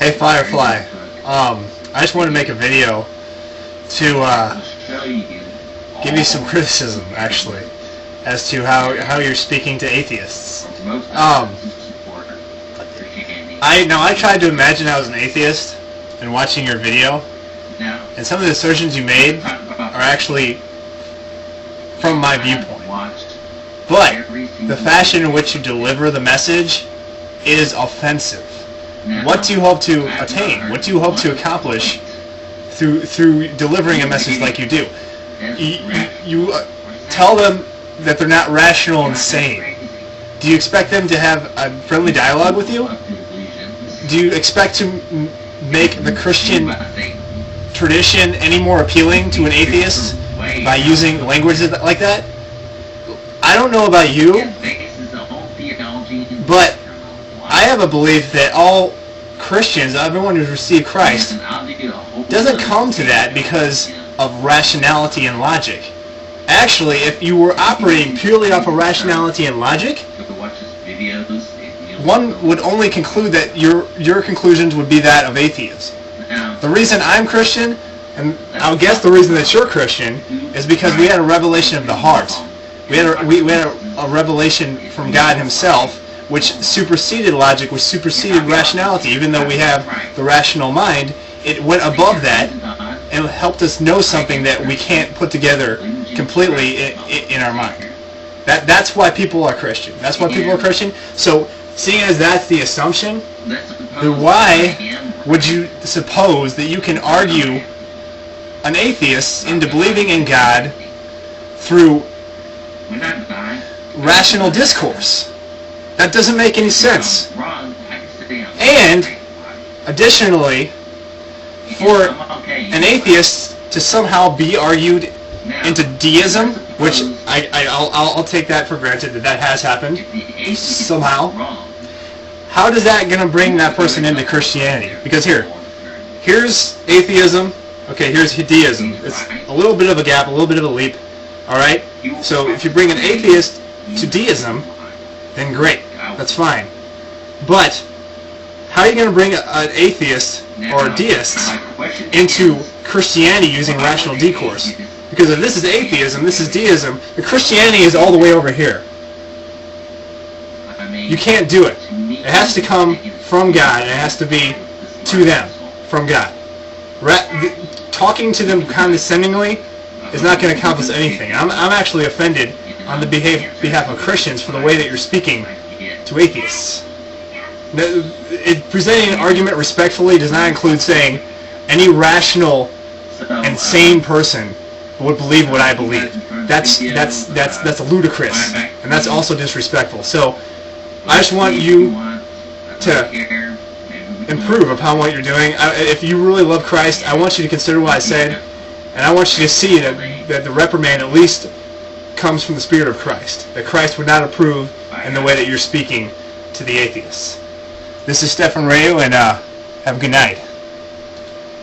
Hey Firefly, I just wanted to make a video to give you some criticism, actually, as to how you're speaking to atheists. I tried to imagine I was an atheist and watching your video, and some of the assertions you made are actually from my viewpoint. But the fashion in which you deliver the message is offensive. What do you hope to attain? What do you hope to accomplish through delivering a message like you do? You tell them that they're not rational and sane. Do you expect them to have a friendly dialogue with you? Do you expect to make the Christian tradition any more appealing to an atheist by using language like that? I don't know about you, but I have a belief that all Christians, everyone who's received Christ, doesn't come to that because of rationality and logic. Actually, if you were operating purely off of rationality and logic, one would only conclude that your conclusions would be that of atheism. The reason I'm Christian, and I'll guess the reason that you're Christian, is because we had a revelation of the heart. We had a revelation from God Himself, which superseded logic, which superseded rationality. Even though we have the rational mind, it went above that and helped us know something that we can't put together completely in our mind. That's why people are Christian. That's why people are Christian. So, seeing as that's the assumption, then why would you suppose that you can argue an atheist into believing in God through rational discourse? That doesn't make any sense. And, additionally, for an atheist to somehow be argued into deism, which I'll take that for granted that has happened somehow, how is that going to bring that person into Christianity? Because here's atheism, okay, here's deism. It's a little bit of a gap, a little bit of a leap, alright? So if you bring an atheist to deism, then great, that's fine. But how are you going to bring an atheist or deists into Christianity using rational discourse? Because if this is atheism, this is deism, the Christianity is all the way over here. You can't do it. It has to come from God, and it has to be to them, from God. Talking to them condescendingly is not going to accomplish anything. I'm actually offended on the behalf of Christians for the way that you're speaking to atheists. Presenting an argument respectfully does not include saying any rational and sane person would believe what I believe. That's ludicrous, and that's also disrespectful. So I just want you to improve upon what you're doing. If you really love Christ, I want you to consider what I said, and I want you to see that the reprimand at least comes from the Spirit of Christ, that Christ would not approve in the way that you're speaking to the atheists. This is Stefan Rayo, and have a good night.